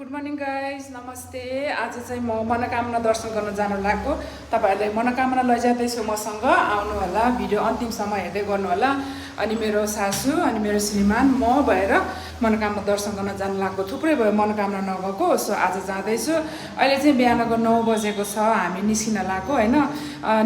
Good morning guys, नमस्ते। आज चाहिँ म मनोकामना दर्शन गर्न जानु लागेको। तपाईँहरूले मनोकामना लैजाँदैछु मसँग, आउनु होला, भिडियो अन्तिमसम्म हेर्दै गर्नु होला। अनि मेरो सासू अनि मेरो श्रीमान म भएर मनोकामना दर्शन गर्न जानु लागेको। थुप्रै भयो मनोकामना नगएको, सो आज जाँदैछु। अहिले चाहिँ बिहानको 9 बजेको छ, हामी निस्किन लागेको होइन।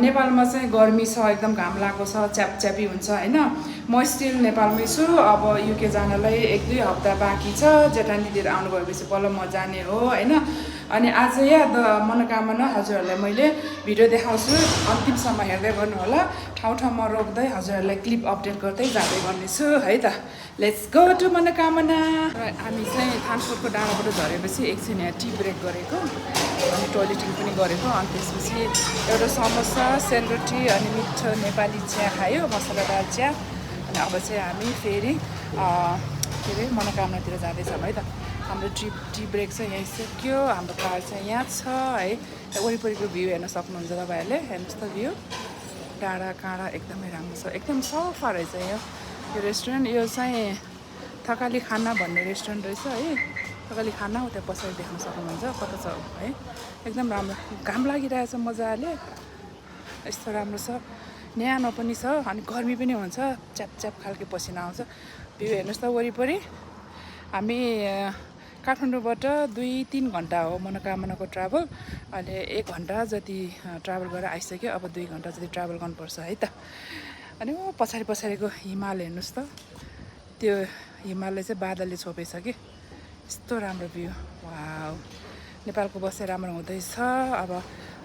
नेपालमा चाहिँ गर्मी छ, एकदम घाम लागेको छ, च्यापच्यापी हुन्छ होइन। म स्टिल नेपालमै छु। अब युके जानलाई 1-2 हप्ता बाँकी छ। जेठानी दिदीहरू आउनु भएपछि बल्ल म जाने हो होइन। अनि आज मनोकामना हजुरहरूलाई मैले भिडियो देखाउँछु, अन्तिमसम्म हेर्दै गर्नु होला। ठाउँ ठाउँमा रोक्दै हजुरहरूलाई क्लिप अपडेट गर्दै जाँदै गर्नेछु है त। लेट्स गो टु मनोकामना। हामी चाहिँ थानकोटको डाँडाबाट झरेपछि एकछिन यहाँ टी ब्रेक गरेको, अनि टोइलेटिङ पनि गरेको। अनि त्यसपछि एउटा समोसा, सेलरोटी अनि मिठो नेपाली चिया खायो, मसलादार चिया। अनि अब चाहिँ हामी फेरि के अरे मनोकामनातिर जाँदैछौँ है त। हाम्रो टी ब्रेक चाहिँ यहीँ सक्यो, हाम्रो कार चाहिँ यहाँ छ है। वरिपरिको भ्यू हेर्न सक्नुहुन्छ तपाईँहरूले, हेर्नुहोस् त भ्यू, डाँडा काँडा एकदमै राम्रो छ, एकदम सफा रहेछ यो रेस्टुरेन्ट। यो चाहिँ थकाली खाना भन्ने रेस्टुरेन्ट रहेछ है। थकाली खाना हो, त्यहाँ पछाडि देख्न सक्नुहुन्छ कता छ है। एकदम राम्रो, घाम लागिरहेछ मजाले, यस्तो राम्रो छ, न्यानो पनि छ अनि गर्मी पनि हुन्छ, च्याप खालको पसिना आउँछ। भ्यू हेर्नुहोस् त वरिपरि। हामी काठमाडौँबाट 2-3 घन्टा हो मनोकामनाको ट्राभल। अहिले 1 घन्टा जति ट्राभल गरेर आइसक्यो, अब 2 घन्टा जति ट्राभल गर्नुपर्छ है त। अनि पछाडिको हिमाल हेर्नुहोस् त, त्यो हिमालले चाहिँ बादलले छोपेछ कि, यस्तो राम्रो भ्यू। वाउ, नेपालको बसाइ राम्रो हुँदैछ। अब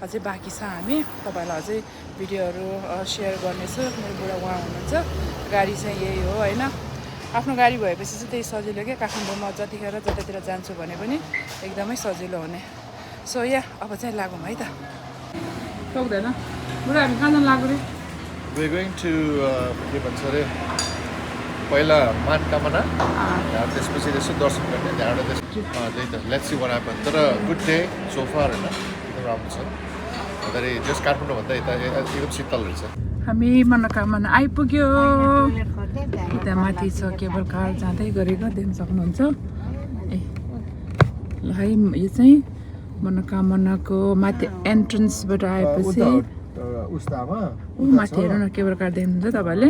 अझै बाँकी छ, हामी तपाईँलाई अझै भिडियोहरू सेयर गर्नेछु। मेरो बुढा उहाँ हुनुहुन्छ, गाडी चाहिँ यही हो होइन। आफ्नो गाडी भएपछि चाहिँ त्यही सजिलो क्या, काठमाडौँमा जतिखेर जतातिर जान्छु भने पनि एकदमै सजिलो हुने। सो अब चाहिँ लागौँ है त। सक्दैन बुढा, हामी कहाँ जानु लाग्यो रे? We're going to के भन्छ अरे, पहिला मनोकामना, त्यसपछि त्यसो दर्शन गर्ने, त्यहाँबाट त्यही त लेट्स सी व्हाट ह्यापन्स। तर गुड डे सो फार होइन, एकदम राम्रो छ। अझै जस्ट काठमाडौँभन्दा यता एकदम शीतल रहेछ। हामी मनोकामना आइपुग्यो। यता माथि छ केबल कार जाँदै गरेको, देख्न सक्नुहुन्छ ए ल है। यो चाहिँ मनोकामनाको माथि एन्ट्रेन्सबाट आएपछि माथि हेर्नु न, केबल कार देख्नुहुन्छ तपाईँहरूले।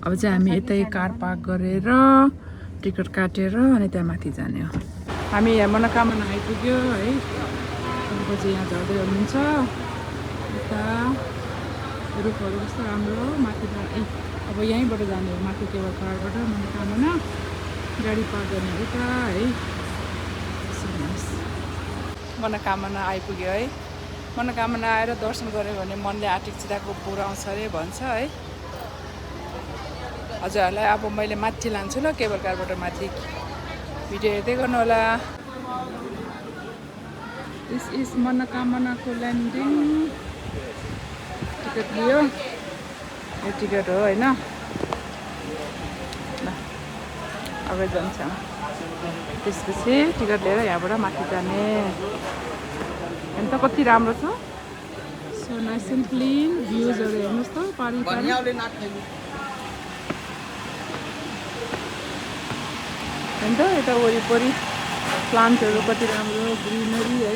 अब चाहिँ हामी यतै कार पार्क गरेर टिकट काटेर अनि त्यहाँ माथि जाने हो। हामी यहाँ मनोकामना आइपुग्यो है। पछि यहाँ झर्दै हुनुहुन्छ, यता रुखहरू कस्तो राम्रो माथिबाट। अब यहीँबाट जाने हो, माथि केबल कारबाट मनोकामना गाडी पार्क गर्ने उता है। मनोकामना आइपुग्यो है। मनोकामना आएर दर्शन गऱ्यो भने मनले आँटिक चिराको पुऱ्याउँछ अरे भन्छ है। हजुरहरूलाई अब मैले माथि लान्छु ल, केबल कारबाट माथि। भिडियो हेर्दै गर्नु होला। दिस इज मनोकामनाको ल्यान्डिङ। टिकट लियो, यो टिकट हो होइन। ल अब जान्छ, त्यसपछि टिकट लिएर यहाँबाट माथि जाने। हेर्नु त कति राम्रो छ, सो नाइस एन्ड क्लिन। भ्युजहरू हेर्नुहोस् त, पारी हेर्नु त यता वरिपरि प्लान्टहरू कति राम्रो, ग्रिनरी है।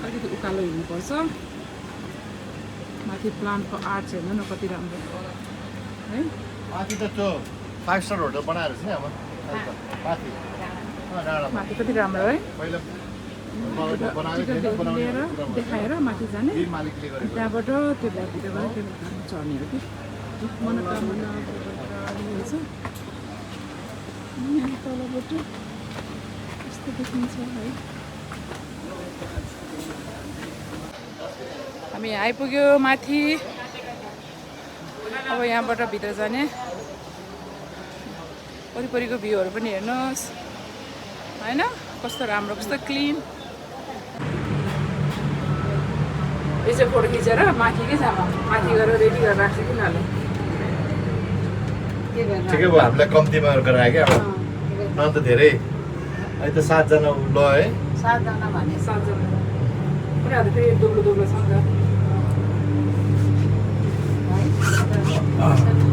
अलिकति उकालो हिँड्नुपर्छ। माथि प्लान्टको आर्ट्स हेर्नु न कति राम्रो है। माथि त त्यो 5 स्टार होटल बनाएर छ नि अब माथि कति राम्रो है। टिकट लिएर देखाएर माथि जाने, त्यहाँबाट त्यो भ्यागभित्रबाट केबल कार चढ्ने हो कि। मनोकामना छ यहाँ तलबाट यस्तो देखिन्छ है। हामी आइपुग्यो माथि। अब यहाँबाट भित्र जाने। वरिपरिको भ्यूहरू पनि हेर्नुहोस् होइन, कस्तो राम्रो, कस्तो क्लिन। यो चाहिँ फोटो खिचेर माथि के छ, माथि गएर रेडी गरेर राख्छ कि नले। ठिकै भयो, हामीलाई कम्तीमा गरायो क्या। अब नभए त धेरै, अहिले त 7 जना ल है। 7 जना भने 7 जना उनीहरू फेरि दुब्लो छ नि त।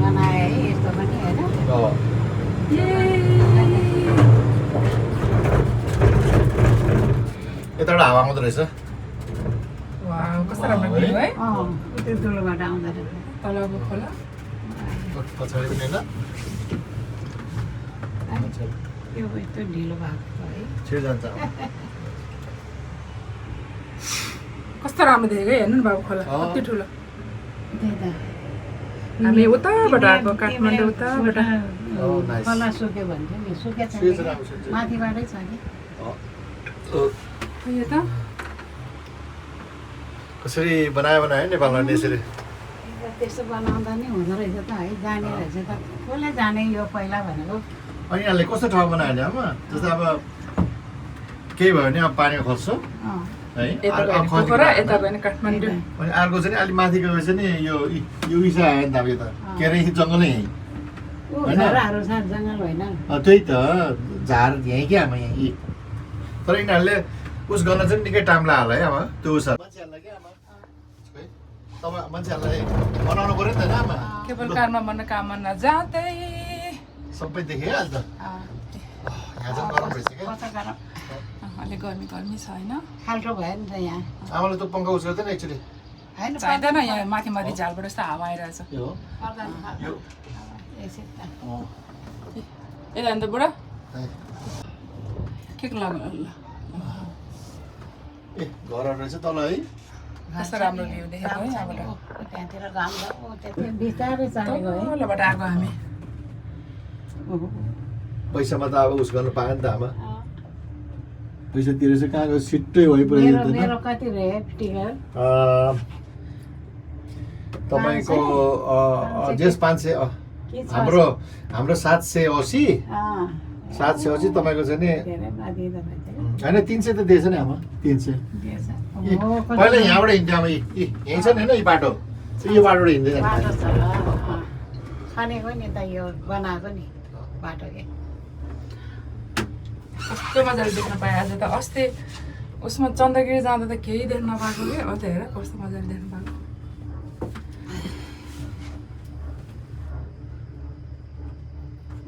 बनाए है यस्तो पनि होइन। तलबाट हावा आउँदो रहेछ वाउ कस्तो राम्रो भ्यू है त्यो ठुलोबाट आउँदो रहेछ तलको खोला पछाडि पनि होइन त्यो यस्तो ढिलो भएको है छिटो जान्छ कस्तो राम्रो देखेको है हेर्नु न बाबु खोला कति ठुलो त्यही त हामी उताबाट आएको काठमाडौँ उताबाट नाइस खोला सुक्यो भन्छ नि सुकेको सुकेछ छ राम्रो छ माथिबाटै छ कि यो त कसरी बनायो नेपालमा नि यसरी त्यस्तो बनाउँदा नि हुँदो रहेछ त है जाने रहेछ त कसले जाने यो पहिला भनेको अनि यहाँले कस्तो ठाउँ बनायो नि आमा जस्तै अब केही भयो भने अब पानीमा खस्छु है यता गयो भने पोखरा यता गयो भने काठमाडौँ अनि अर्को चाहिँ अलिक माथि गएपछि नि यो उइसा आयो नि त अब यो त के अरे जङ्गलै यहीँ ऊ झराहरू छ जङ्गल होइन त्यही त झार यहीँ क्या आमा यहीँ तर यिनीहरूले उस गर्न चाहिँ निकै टाइम लाग्यो है आमा त्यो उस मान्छेहरूलाई क्या आमा तपाईँ मान्छेहरूलाई बनाउनु पऱ्यो नि त आमा केवल कारमा मनोकामना जाँदै सबै देखिहाल्छ त यहाँ चाहिँ गरम रहेछ क्या कता गरम अलि गर्मी गर्मी छ होइन खाल्टो भयो नि त यहाँ आमाले त पङ्खा उस गर्दैन एक्चुली होइन चाहिँदैन यहाँ माथि माथि झालबाट यस्तो हावा आइरहेछ यो पर्दैन यो यसै त यता अन्त बुढा है। के को लाग्यो ए घरहरू रहेछ तल है कस्तो राम्रो भ्यू देखेको है यहाँबाट त्यहाँतिर घाम छ त्यति बिस्तारै चलेको है तलबाट आएको हामी पैसामा त अब उस गर्नु पायो नि त आमा पैसा तिरेर चाहिँ कहाँ गयो छिट्टै भइपुऱ्यो मेरो मेरो कति रह्यो टिकट तपाईँको जेस 500 के छ हाम्रो 780 अँ, 780 तपाईँको चाहिँ नि धेरै बाँधी तपाईँ होइन 300 त दिएछ नि आमा 300 पहिला यहाँबाट हिँड्थ्यो आमा यहीँ छ नि होइन यो बाटो यो बाटोबाट हिँड्दै बाटो जान्छ छ खनेको नि त यो बनाएको नि बाटो के कस्तो मजाले देख्न पाएँ आज त अस्ति उसमा चन्द्रगिरी जाँदा त केही देख्न नपाएको कि अब त हेर कस्तो मजाले देख्न पाएको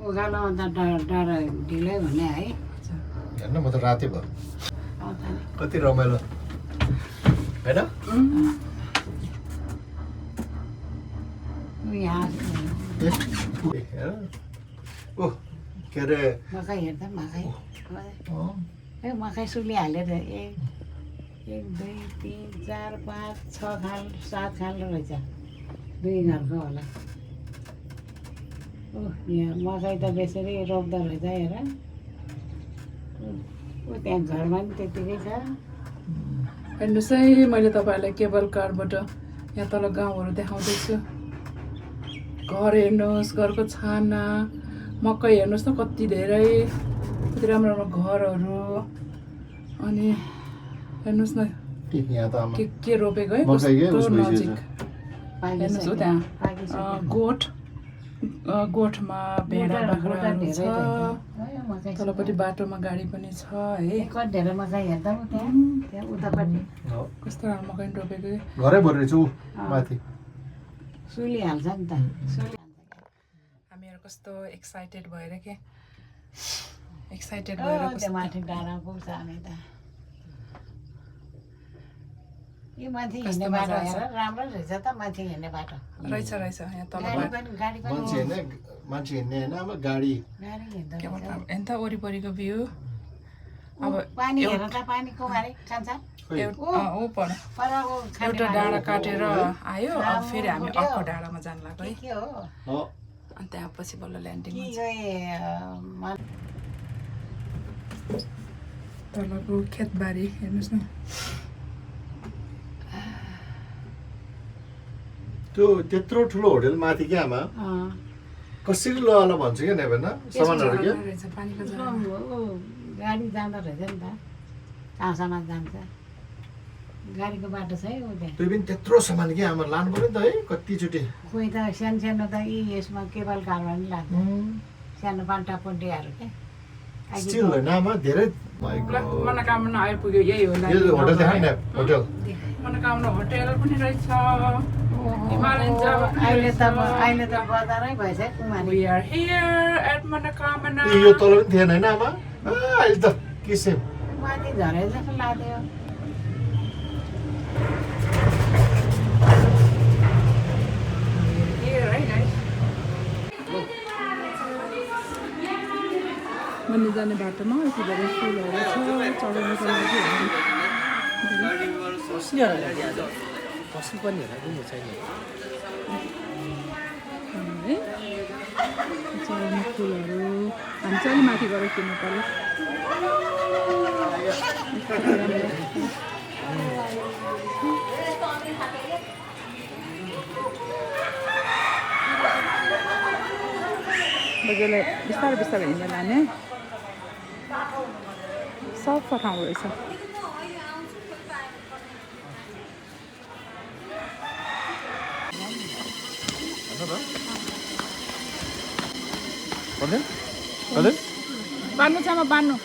उकालो त डर ढिलै हुने है हेर्नु म त रातै भयो आउँछ नि कति रमाइलो होइन यहाँ ओ के अरे मकै हेर्दा मकै ए मकै सुलिहाल्यो त 1 2 3 4 5 6 खाल 7 खाल रहेछ 2 घरको होला यहाँ मकै त बेसरी रोप्दो रहेछ हेर ऊ त्यहाँ घरमा नि त्यतिकै छ हेर्नुहोस् है मैले तपाईँहरूलाई केबल कारबाट यहाँ तल गाउँहरू देखाउँदैछु घर हेर्नुहोस् घरको छाना मकै हेर्नुहोस् न कति धेरै कति राम्रो राम्रो घरहरू अनि हेर्नुहोस् न यहाँ त आमा के रोपेको है मकै के कस्तो उसको नजिक हेर्नुहोस् हो त्यहाँ पाकिसक्यो गोठमा भेडा बाख्राहरू छ मकै तलपट्टि बाटोमा गाडी पनि छ है कति धेरै मकै हेर्दा पो त्यहाँ त्यहाँ उतापट्टि कस्तो राम्रो मकै रोपेको है घरै भरि रहेछ ऊ माथि सुलिहाल्छ नि त हामीहरू कस्तो एक्साइटेड भएर के एक्साइटेड त्यो भएर माथि डाँडा पुग्छ हामी त यो माथि हिँड्ने बाटो हेर राम्रो रहेछ त माथि हिँड्ने बाटो रहेछ यहाँ तल गाडी पनि मान्छे हिँड्ने होइन आमा गाडी गाडी हिँड्दो के रहेछ भन्नु हेर्नु त वरिपरिको भ्यू अब पानी हेर त पानीको बारे खान्छ ऊ पर परको एउटा डाँडा काटेर आयो अब फेरि हामी अर्को डाँडामा जानु लाग्यो है के हो अनि त्यहाँ पछि बल्ल ल्यान्डिङ कि तलको खेतबारी हेर्नुहोस् न त्यो त्यत्रो ठुलो होटेल माथि क्या आमा कसरी ल भन्छु क्या नेभेन सामानहरू क्या रहेछ पानीको जग्गा गाडी जाँदो रहेछ नि त कहाँसम्म जान्छ गाडीको बाटो छ है ऊ त्यहाँ त्यो पनि त्यत्रो सामान क्या आमा लानु पऱ्यो नि त है कतिचोटि कोही त सानो सानो त यसमा केबल कारमा पनि लाग्छ सानो पाल्टा पोन्टीहरू क्या स्टिल होइन आमा धेरै मनोकामना आइपुग्यो यही हो यो होटल देखाइ न होटल मनोकामना होटेल पनि रहेछ हिमालयन अहिले त बजारै भएछ है कुमारी We are here at मनोकामना यो तल पनि थिएन होइन आमा अहिले त के सेम माथि झरे जस्तो लाग्यो मन्दिर जाने बाटोमा यति धेरै फुलहरू छ चढाउनुको लागि है चढाउने फुलहरू हामी चाहिँ अलिक माथि गएर किन्नु पर्यो बजारलाई बिस्तारै बिस्तारै हिँडेर लाने सफा ठाउँ रहेछ बान्नु छ म बान्नु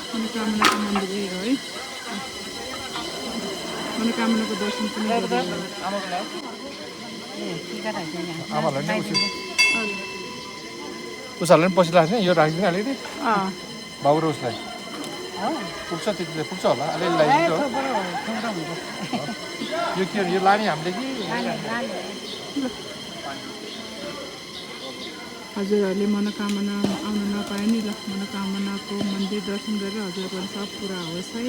मनोकामनाको मन्दिर हो है मनोकामनाको दर्शन पनि उसहरूलाई पनि पछि लाग्छ यो राखिदिनु अलिकति बाबु र उसलाई पुग्छ त्यति पुग्छ होला अलिअलि लगाइदिन्छ यो के यो लाने हामीले कि हजुरहरूले मनोकामना आउन नपाए नि ल मनोकामनाको मन्दिर दर्शन गरेर हजुरको पनि सब पुरा होस् है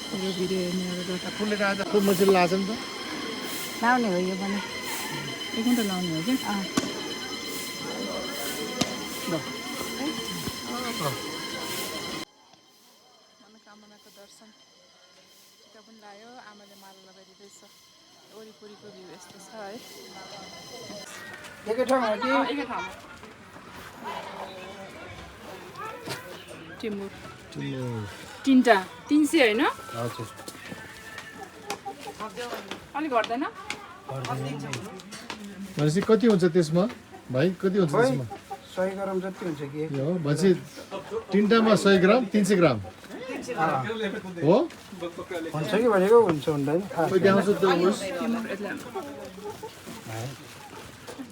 मेरो भिडियो हेर्नेहरू फुलले राजा फुल मसिलो लाग्छ नि त लाउने हो यो पनि एक घन्टा लाउने हो क्या मनोकामनाको दर्शन टिका पनि लायो आमाले माला लगाइदिँदैछ वरिपरिको भ्यू यस्तो छ है एकै ठाउँमा हो कि एकै ठाउँमा टिमुर तिनवटा 300 होइन हजुर अलिक घट्दैन भनेपछि कति हुन्छ त्यसमा भाइ कति हुन्छ त्यसमा 100 ग्राम जति हुन्छ कि यो भनेपछि तिनवटामा 100 ग्राम 300 ग्राम हो हुन्छ कि भनेको हुन्छ हुँदैन खोइ देखाउँछु त्यो उस टिमुर यसलाई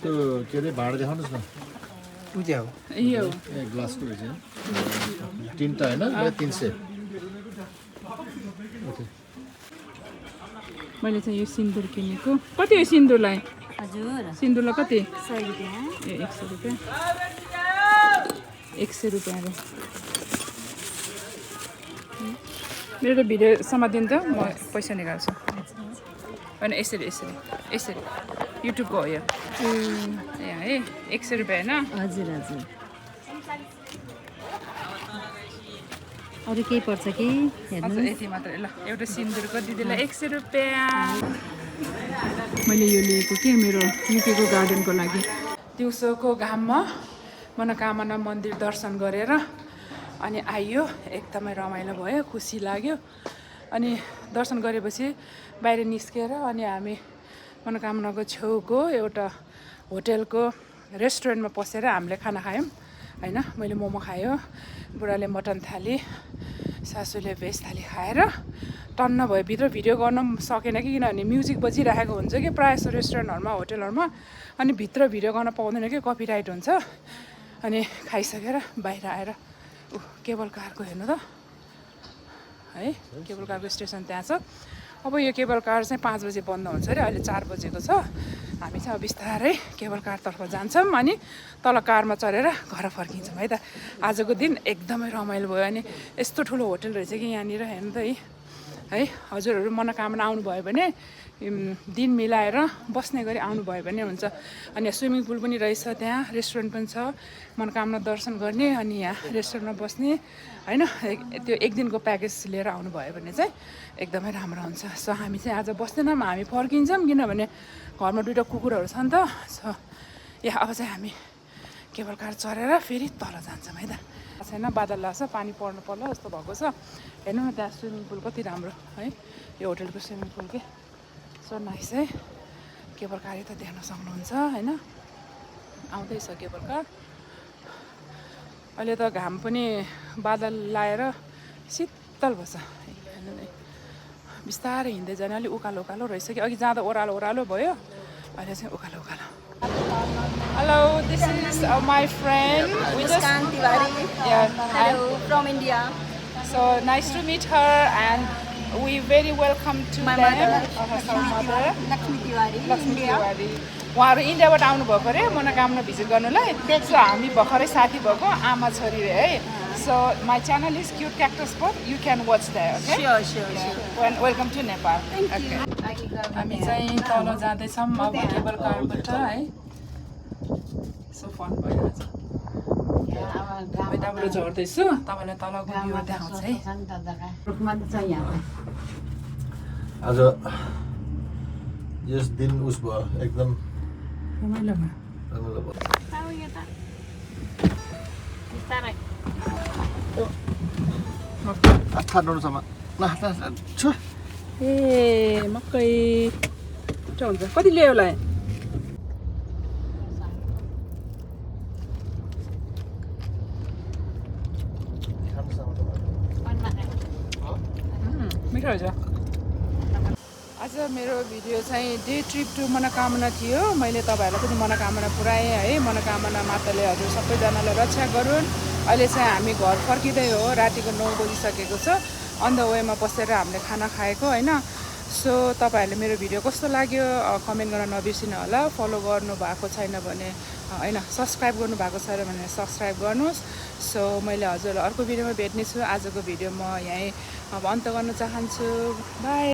त्यो के अरे भाडा देखाउनुहोस् न पूजा हो यो ए ग्लासको रहेछ तिनवटा होइन 300 मैले चाहिँ यो सिन्दुर किनेको कति हो सिन्दुरलाई हजुर सिन्दुरलाई कति 100 रुपियाँ ए 100 रुपियाँ 100 रुपियाँ अरे मेरो त भिडियो समातिन त म पैसा निकाल्छु होइन यसरी यसरी यसरी युट्युबको हो यो ए है 100 रुपियाँ होइन हजुर हजुर अरू केही पर्छ कि हेर्नु हजुर यति मात्रै ल एउटा सिन्दुरको दिदीलाई 100 रुपियाँ मैले यो लिएको कि मेरो युकेको गार्डनको लागि दिउँसोको घाममा मनोकामना मन्दिर दर्शन गरेर अनि आइयो एकदमै रमाइलो भयो खुसी लाग्यो अनि दर्शन गरेपछि बाहिर निस्केर अनि हामी मनोकामनाको छेउको एउटा होटेलको रेस्टुरेन्टमा पसेर हामीले खाना खायौँ होइन मैले मोमो खायो बुढाले मटन थाली सासूले भेज थाली खाएर टन्न भयो भित्र भिडियो गर्न सकेन कि किनभने म्युजिक बजिरहेको हुन्छ कि प्रायः जस्तो रेस्टुरेन्टहरूमा होटेलहरूमा अनि भित्र भिडियो गर्न पाउँदैन कि कपिराइट हुन्छ अनि खाइसकेर बाहिर आएर केबल कारको हेर्नु त है केबल कारको स्टेसन त्यहाँ छ अब यो केबल कार चाहिँ 5 बजे बन्द हुन्छ अरे अहिले 4 बजेको छ हामी चाहिँ अब बिस्तारै केबल कारतर्फ जान्छौँ अनि तल कारमा चढेर घर फर्किन्छौँ है त आजको दिन एकदमै रमाइलो भयो अनि यस्तो ठुलो होटेल रहेछ कि यहाँनिर हेर्नु त है हजुरहरू मनोकामना आउनुभयो भने दिन मिलाएर बस्ने गरी आउनुभयो भने हुन्छ अनि स्विमिङ पुल पनि रहेछ त्यहाँ रेस्टुरेन्ट पनि छ मनोकामना दर्शन गर्ने अनि यहाँ रेस्टुरेन्टमा बस्ने होइन त्यो एक दिनको प्याकेज लिएर आउनुभयो भने चाहिँ एकदमै राम्रो हुन्छ सो हामी चाहिँ आज बस्दैनौँ हामी फर्किन्छौँ किनभने घरमा 2टा कुकुरहरू छ नि त सो यहाँ अब चाहिँ हामी केबल कार चढेर फेरि तल जान्छौँ है त छैन बादल लाग्छ पानी पर्नु पर्ला जस्तो भएको छ हेर्नु न त्यहाँ स्विमिङ पुल कति राम्रो है यो होटेलको स्विमिङ पुल के सो नाइस है केबल कार त देख्न सक्नुहुन्छ होइन आउँदैछ केबल कार अहिले त घाम पनि बादल लाएर शीतल भएछ हेर्नु नै बिस्तारै हिँड्दै जाने अलिक उकालो उकालो रहेछ कि अघि जाँदा ओह्रालो ओह्रालो भयो अहिले चाहिँ उकालो उकालो hello this is my friend Muskan Tiwari. Hello, from India. So nice to meet her and we very welcome to My them. mother, Her mother. Lakshmi Tiwari, Lakshmi India. Tiwari उहाँहरू इन्डियाबाट आउनुभएको अरे मनोकामना भिजिट गर्नुलाई सो हामी भर्खरै साथी भएको आमा छोरी रे है so my channel is cute cactus sport you can watch that okay Sure. Welcome to Nepal okay हामी चाहिँ तल जाँदैछौँ अब केबल कारबाट है सो फन भइरहेछ यताबाट झर्दैछु तपाईँलाई तलको भ्यू देखाउँछ है रुखमा त छ यहाँ आज यस दिन उस भयो एकदम रमाइलो भयो रमाइलो भयो हात नौसम्म ए मकै छिटो हुन्छ कति ल्यायो होला मिठो हुन्छ आज मेरो भिडियो चाहिँ डे ट्रिप टु मनोकामना थियो मैले तपाईँहरूलाई पनि मनोकामना पुऱ्याएँ है मनोकामना माताले हजुर सबैजनालाई रक्षा गरून् अहिले चाहिँ हामी घर फर्किँदै हो रातिको 9 बजिसकेको छ अन द वेमा बसेर हामीले खाना खाएको होइन सो तपाईँहरूले मेरो भिडियो कस्तो लाग्यो कमेन्ट गर्न नबिर्सिनु होला फलो गर्नु भएको छैन भने होइन सब्सक्राइब गर्नु भएको छैन भने सब्सक्राइब गर्नुहोस् सो मैले हजुरलाई अर्को भिडियोमा भेट्नेछु आजको भिडियो म यहीँ अब अन्त गर्न चाहन्छु बाई